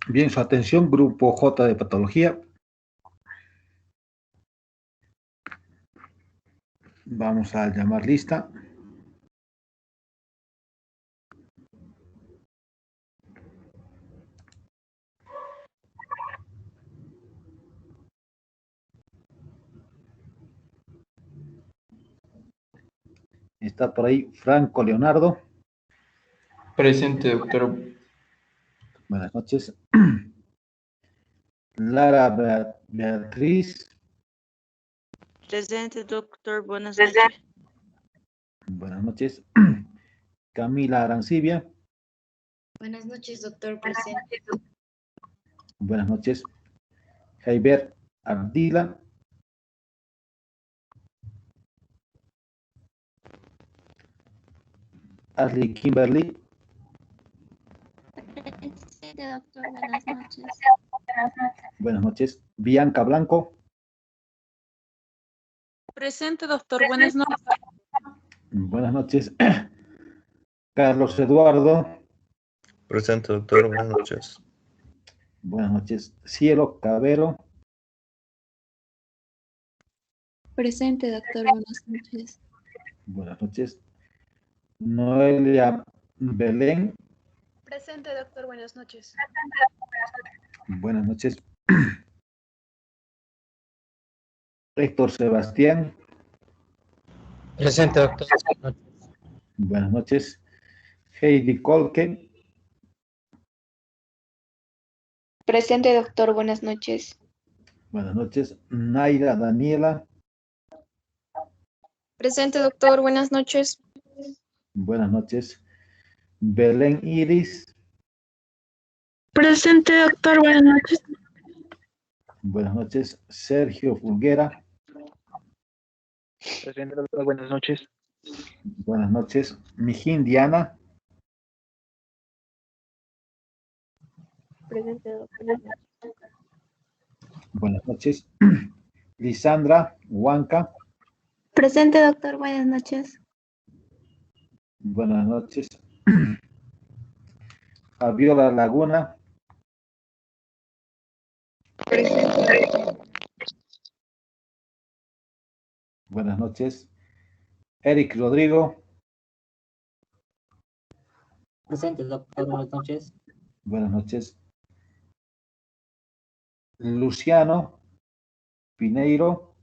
Bien, su atención, grupo J de patología. Vamos a llamar lista. Está por ahí Franco Leonardo. Presente, doctor. Buenas noches. Lara Beatriz. Presente, doctor. Buenas noches. Buenas noches. Camila Arancibia. Buenas noches, doctor. Presente. Buenas noches. Jaiber Ardila. Ashley Kimberly. Presente, doctor. Buenas noches. Buenas noches. Bianca Blanco. Presente, doctor. Buenas noches. Buenas noches. Carlos Eduardo. Presente, doctor. Buenas noches. Buenas noches. Cielo Cabero. Presente, doctor. Buenas noches. Buenas noches. Noelia Belén. Presente, doctor. Buenas noches. Buenas noches. Héctor Sebastián. Presente, doctor. Buenas noches. Heidi Kolken. Presente, doctor. Buenas noches. Buenas noches. Naira Daniela. Presente, doctor. Buenas noches. Buenas noches. Belén Iris. Presente, doctor. Buenas noches. Buenas noches. Sergio Fulguera. Presente, doctor. Buenas noches. Buenas noches. Mijín Diana. Presente, doctor. Buenas noches. Lisandra Huanca. Presente, doctor. Buenas noches. Buenas noches. Fabiola Laguna. Buenas noches. Eric Rodrigo. Presente, doctor. Buenas noches. Buenas noches. Luciano Pineiro.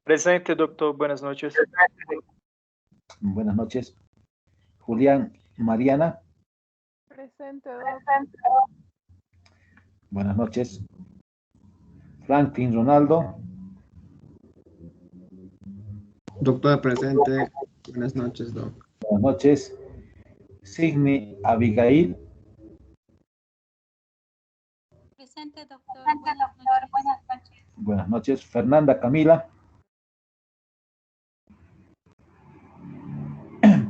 Presente, doctor. Buenas noches. Buenas noches. Julián Mariana. Presente, doctor. Buenas noches. Franklin Ronaldo. Doctor presente. Buenas noches, doc. Buenas noches. Signy Abigail. Presente, doctor. Buenas noches. Buenas noches. Fernanda Camila.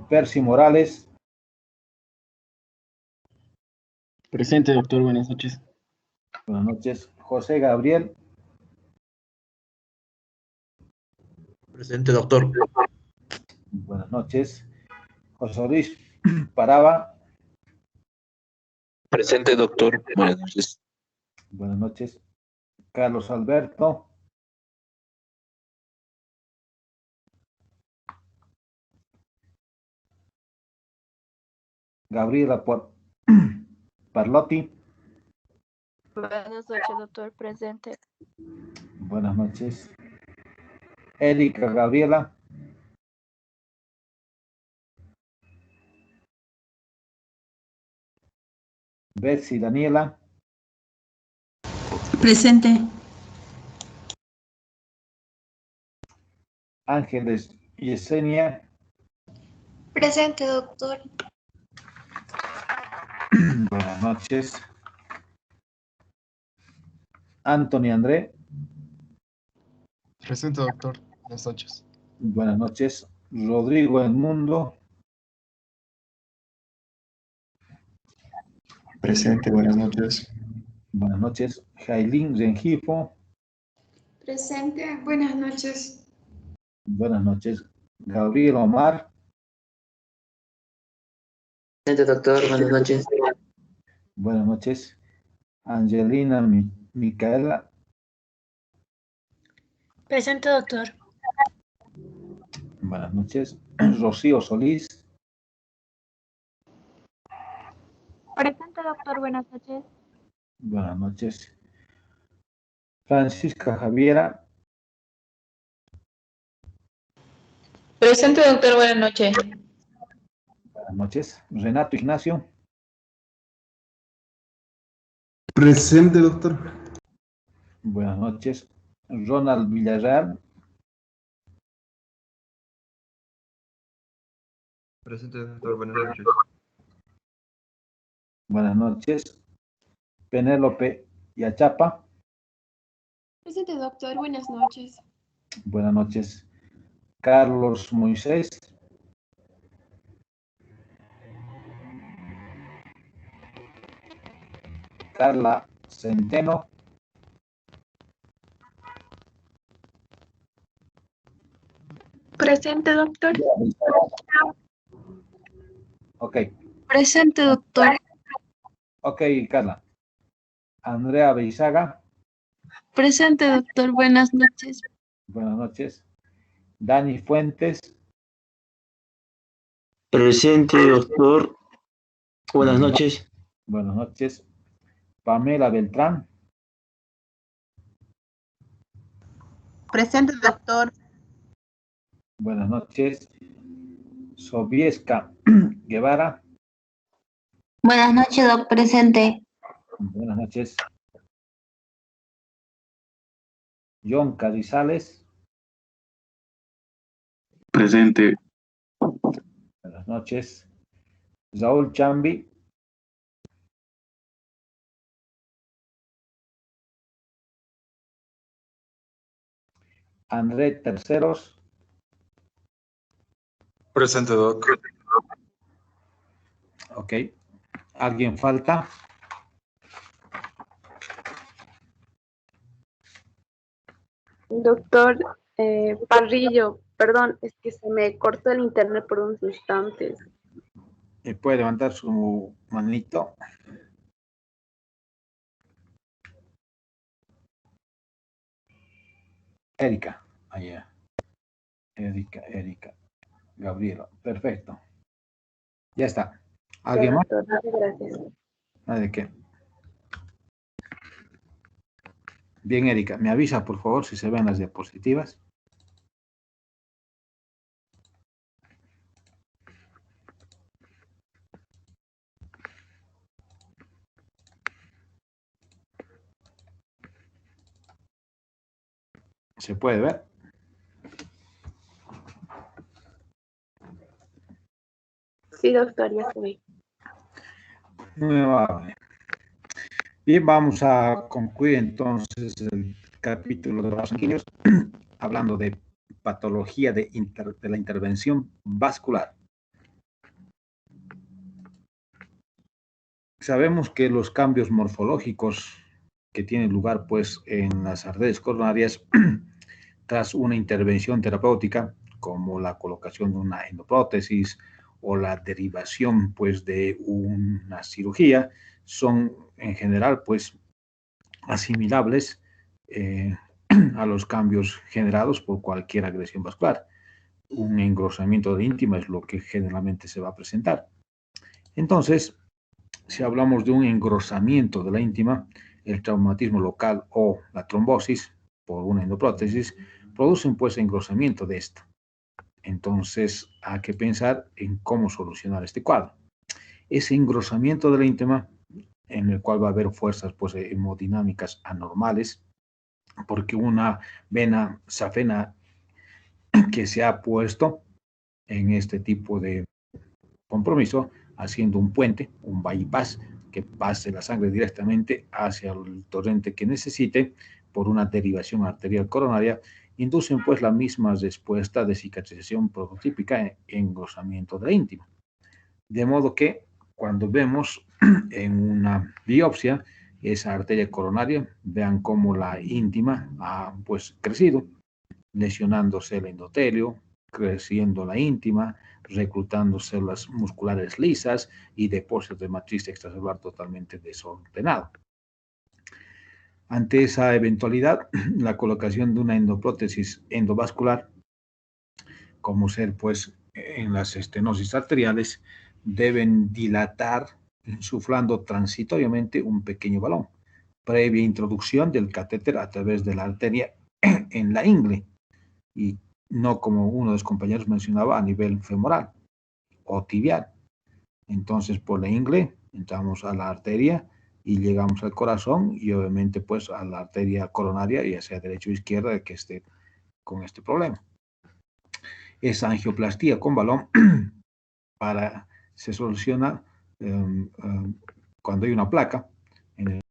Percy Morales. Presente, doctor. Buenas noches. Buenas noches. José Gabriel. Presente, doctor. Buenas noches. José Luis Paraba. Presente, doctor. Buenas noches. Buenas noches. Carlos Alberto. Gabriela Parlotti. Buenas noches, doctor. Presente. Buenas noches. Erika Gabriela. Betsy Daniela. Presente. Ángeles Yesenia. Presente, doctor. Buenas noches. Anthony André. Presente, doctor. Buenas noches. Buenas noches. Rodrigo Edmundo. Presente, buenas noches. Buenas noches. Jailín Rengifo. Presente. Buenas noches. Buenas noches. Gabriel Omar. Presente, doctor. Buenas noches. Buenas noches. Angelina Micaela. Presente, doctor. Buenas noches. Rocío Solís. Presente, doctor. Buenas noches. Buenas noches. Francisca Javiera. Presente, doctor. Buenas noches. Buenas noches. Renato Ignacio. Presente, doctor. Buenas noches. Ronald Villarreal. Presente, doctor. Buenas noches. Buenas noches. Penélope Yachapa. Presente, doctor. Buenas noches. Buenas noches. Carlos Moisés. Carla Centeno. Presente, doctor. Ok. Presente, doctor. Ok, Carla. Andrea Beizaga. Presente, doctor. Buenas noches. Buenas noches. Dani Fuentes. Presente, doctor. Buenas noches. Buenas noches. Pamela Beltrán. Presente, doctor. Buenas noches. Sobieska Guevara. Buenas noches, doctor. Presente. Buenas noches. John Carrizales. Presente. Buenas noches. Raúl Chambi. André Terceros. Presente, doc. Ok. ¿Alguien falta? Doctor Parrillo, perdón, es que se me cortó el internet por unos instantes. ¿Puede levantar su manito? Erika. Allá. Erika. Gabriela. Perfecto. Ya está. ¿Alguien más? Doctor, muchas gracias. Nada de qué. Bien, Erika, me avisa por favor si se ven las diapositivas. ¿Se puede ver? Sí, doctor, ya se ve. Muy amable. Bien, vamos a concluir entonces el capítulo de los sanguíneos hablando de patología de la intervención vascular. Sabemos que los cambios morfológicos que tienen lugar pues en las arterias coronarias tras una intervención terapéutica como la colocación de una endoprótesis o la derivación pues de una cirugía son en general pues asimilables a los cambios generados por cualquier agresión vascular. Un engrosamiento de íntima es lo que generalmente se va a presentar. Entonces, si hablamos de un engrosamiento de la íntima, el traumatismo local o la trombosis por una endoprótesis producen pues engrosamiento de esta. Entonces, hay que pensar en cómo solucionar este cuadro. Ese engrosamiento de la íntima, en el cual va a haber fuerzas pues, hemodinámicas anormales, porque una vena safena que se ha puesto en este tipo de compromiso, haciendo un puente, un bypass, que pase la sangre directamente hacia el torrente que necesite por una derivación arterial coronaria, inducen pues la misma respuesta de cicatrización prototípica en engrosamiento de la íntima. De modo que cuando vemos en una biopsia esa arteria coronaria, vean cómo la íntima ha pues crecido, lesionándose el endotelio, creciendo la íntima, reclutando células musculares lisas y depósitos de matriz extracelular totalmente desordenado. Ante esa eventualidad, la colocación de una endoprótesis endovascular, como ser pues en las estenosis arteriales, deben dilatar insuflando transitoriamente un pequeño balón, previa introducción del catéter a través de la arteria en la ingle, y no como uno de los compañeros mencionaba a nivel femoral o tibial. Entonces por la ingle entramos a la arteria y llegamos al corazón y obviamente pues a la arteria coronaria, ya sea derecha o izquierda, que esté con este problema. Esa angioplastía con balón se soluciona cuando hay una placa en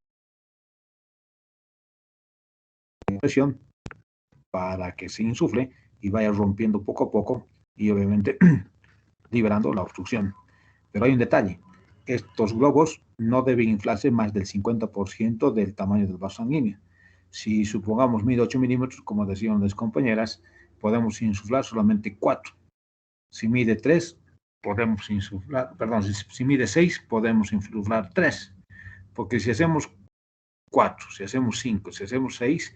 la presión para que se insufle y vaya rompiendo poco a poco y obviamente liberando la obstrucción. Pero hay un detalle: estos globos no deben inflarse más del 50% del tamaño del vaso sanguíneo. Si supongamos mide 8 milímetros, como decían las compañeras, podemos insuflar solamente 4. Si mide 3, podemos insuflar, perdón, si mide 6, podemos insuflar 3. Porque si hacemos 4, si hacemos 5, si hacemos 6,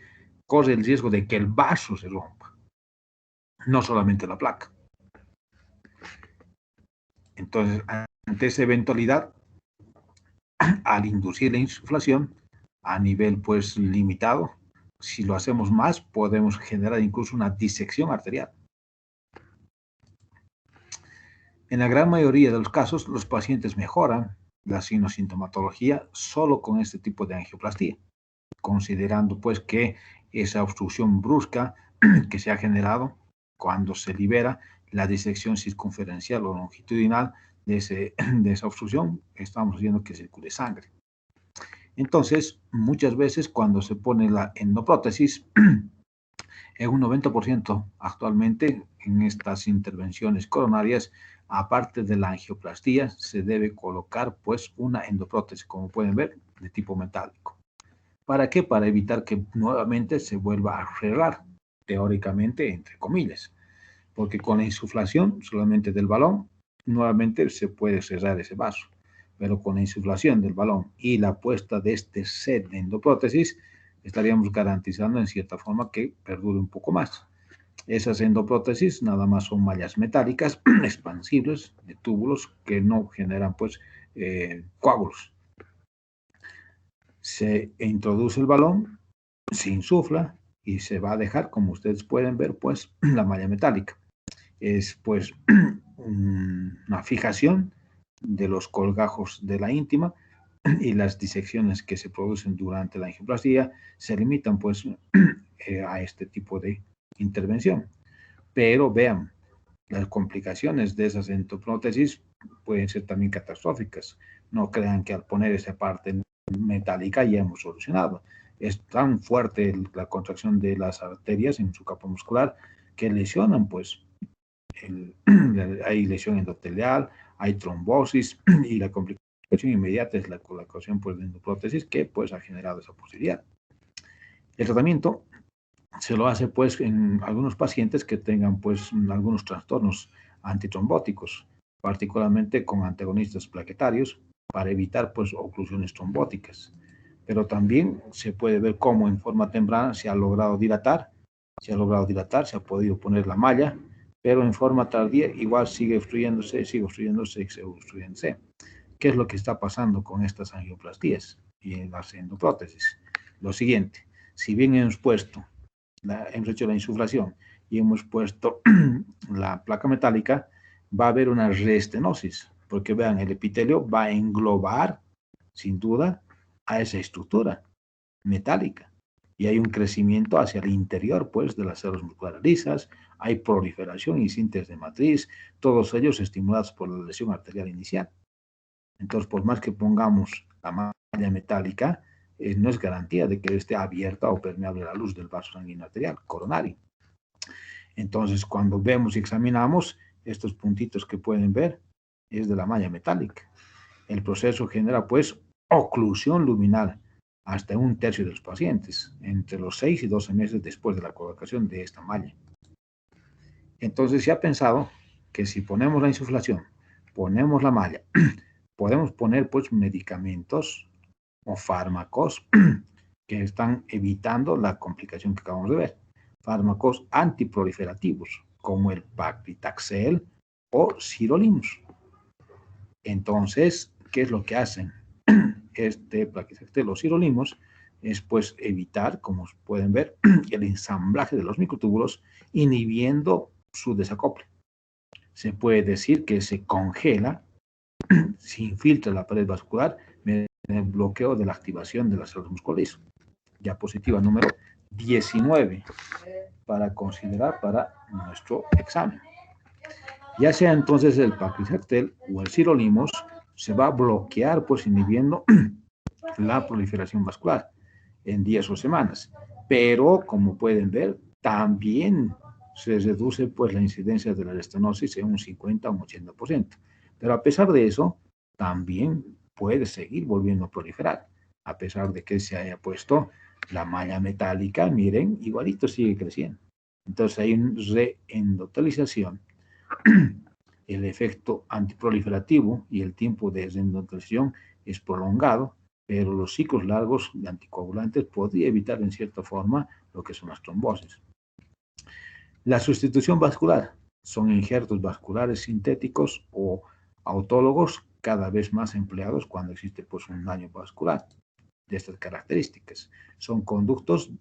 corre el riesgo de que el vaso se rompa, no solamente la placa. Entonces, ante esa eventualidad, al inducir la insuflación a nivel pues limitado, si lo hacemos más, podemos generar incluso una disección arterial. En la gran mayoría de los casos, los pacientes mejoran la sintomatología solo con este tipo de angioplastía, considerando pues que esa obstrucción brusca que se ha generado cuando se libera la disección circunferencial o longitudinal de esa obstrucción, estamos haciendo que circule sangre. Entonces, muchas veces cuando se pone la endoprótesis, en un 90% actualmente en estas intervenciones coronarias, aparte de la angioplastía, se debe colocar pues una endoprótesis, como pueden ver, de tipo metálico. ¿Para qué? Para evitar que nuevamente se vuelva a cerrar, teóricamente, entre comillas. Porque con la insuflación solamente del balón, nuevamente se puede cerrar ese vaso. Pero con la insuflación del balón y la puesta de este set de endoprótesis, estaríamos garantizando en cierta forma que perdure un poco más. Esas endoprótesis nada más son mallas metálicas expansibles de túbulos que no generan pues coágulos. Se introduce el balón, se insufla y se va a dejar, como ustedes pueden ver, pues la malla metálica. Es pues una fijación de los colgajos de la íntima, y las disecciones que se producen durante la angioplastía se limitan pues a este tipo de intervención. Pero vean, las complicaciones de esas endoprótesis pueden ser también catastróficas. No crean que al poner esa parte metálica ya hemos solucionado. Es tan fuerte la contracción de las arterias en su capa muscular que lesionan pues hay lesión endotelial, hay trombosis, y la complicación inmediata es la colocación pues, de endoprótesis, que pues ha generado esa posibilidad. El tratamiento se lo hace pues en algunos pacientes que tengan pues algunos trastornos antitrombóticos, particularmente con antagonistas plaquetarios, para evitar pues oclusiones trombóticas. Pero también se puede ver cómo en forma temprana se ha logrado dilatar, se ha podido poner la malla, pero en forma tardía igual sigue obstruyéndose. ¿Qué es lo que está pasando con estas angioplastías y las endoprótesis? Lo siguiente: si bien hemos hecho la insuflación y hemos puesto la placa metálica, va a haber una reestenosis, porque vean, el epitelio va a englobar, sin duda, a esa estructura metálica. Y hay un crecimiento hacia el interior, pues, de las células musculares lisas, hay proliferación y síntesis de matriz, todos ellos estimulados por la lesión arterial inicial. Entonces, por más que pongamos la malla metálica, no es garantía de que esté abierta o permeable a la luz del vaso sanguíneo arterial coronario. Entonces, cuando vemos y examinamos, estos puntitos que pueden ver es de la malla metálica. El proceso genera, pues, oclusión luminal hasta 1/3 de los pacientes, entre los 6 y 12 meses después de la colocación de esta malla. Entonces se ha pensado que si ponemos la insuflación, ponemos la malla, podemos poner pues medicamentos o fármacos que están evitando la complicación que acabamos de ver. Fármacos antiproliferativos, como el paclitaxel o sirolimus. Entonces, ¿qué es lo que hacen? Los sirolimus es pues evitar, como pueden ver, el ensamblaje de los microtúbulos, inhibiendo su desacople. Se puede decir que se congela, se infiltra la pared vascular mediante el bloqueo de la activación de las células musculares. Diapositiva número 19 para considerar para nuestro examen. Ya sea entonces el paclitaxel o el sirolimus, se va a bloquear pues inhibiendo la proliferación vascular en días o semanas. Pero, como pueden ver, también se reduce pues la incidencia de la estenosis en un 50 o un 80%. Pero a pesar de eso, también puede seguir volviendo a proliferar. A pesar de que se haya puesto la malla metálica, miren, igualito sigue creciendo. Entonces hay una reendotelización. El efecto antiproliferativo y el tiempo de reendotelización es prolongado, pero los ciclos largos de anticoagulantes podrían evitar en cierta forma lo que son las trombosis. La sustitución vascular son injertos vasculares sintéticos o autólogos cada vez más empleados cuando existe pues, un daño vascular de estas características. Son conductos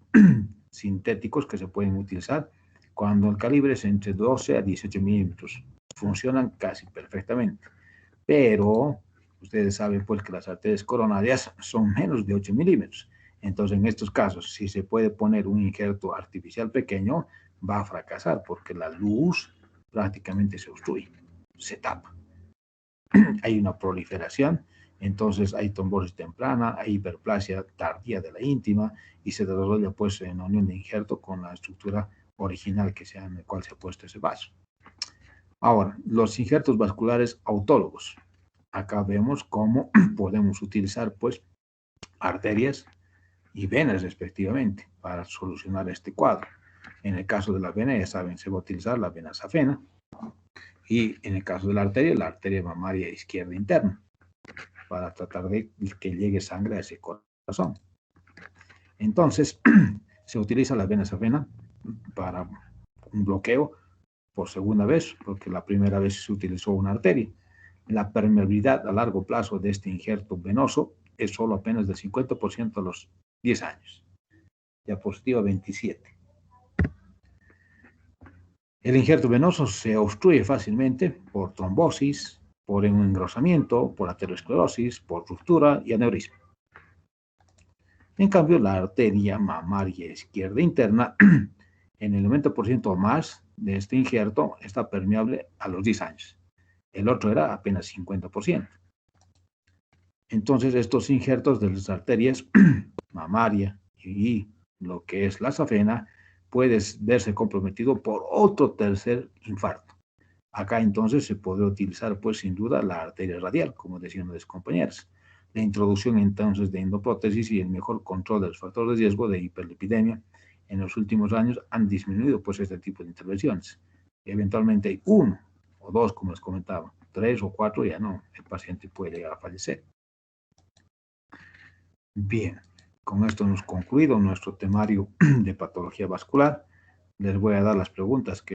sintéticos que se pueden utilizar cuando el calibre es entre 12 a 18 milímetros. Funcionan casi perfectamente, pero ustedes saben pues que las arterias coronarias son menos de 8 milímetros. Entonces, en estos casos, si se puede poner un injerto artificial pequeño, va a fracasar porque la luz prácticamente se obstruye, se tapa. Hay una proliferación, entonces hay trombosis temprana, hay hiperplasia tardía de la íntima y se desarrolla pues en unión de injerto con la estructura original en el cual se ha puesto ese vaso. Ahora, los injertos vasculares autólogos. Acá vemos cómo podemos utilizar pues arterias y venas respectivamente para solucionar este cuadro. En el caso de la vena, ya saben, se va a utilizar la vena safena y en el caso de la arteria mamaria izquierda interna para tratar de que llegue sangre a ese corazón. Entonces, se utiliza la vena safena para un bloqueo por segunda vez, porque la primera vez se utilizó una arteria. La permeabilidad a largo plazo de este injerto venoso es solo apenas del 50% a los 10 años. Diapositiva 27. El injerto venoso se obstruye fácilmente por trombosis, por un engrosamiento, por aterosclerosis, por ruptura y aneurisma. En cambio, la arteria mamaria izquierda interna, en el 90% o más de este injerto, está permeable a los 10 años. El otro era apenas 50%. Entonces, estos injertos de las arterias mamaria y lo que es la safena puede verse comprometido por otro tercer infarto. Acá entonces se podría utilizar, pues sin duda, la arteria radial, como decían las compañeras. La introducción entonces de endoprótesis y el mejor control de los factores de riesgo de hiperlipidemia en los últimos años han disminuido pues este tipo de intervenciones. Eventualmente hay 1 o 2, como les comentaba, 3 o 4 ya no, el paciente puede llegar a fallecer. Bien, con esto hemos concluido nuestro temario de patología vascular. Les voy a dar las preguntas que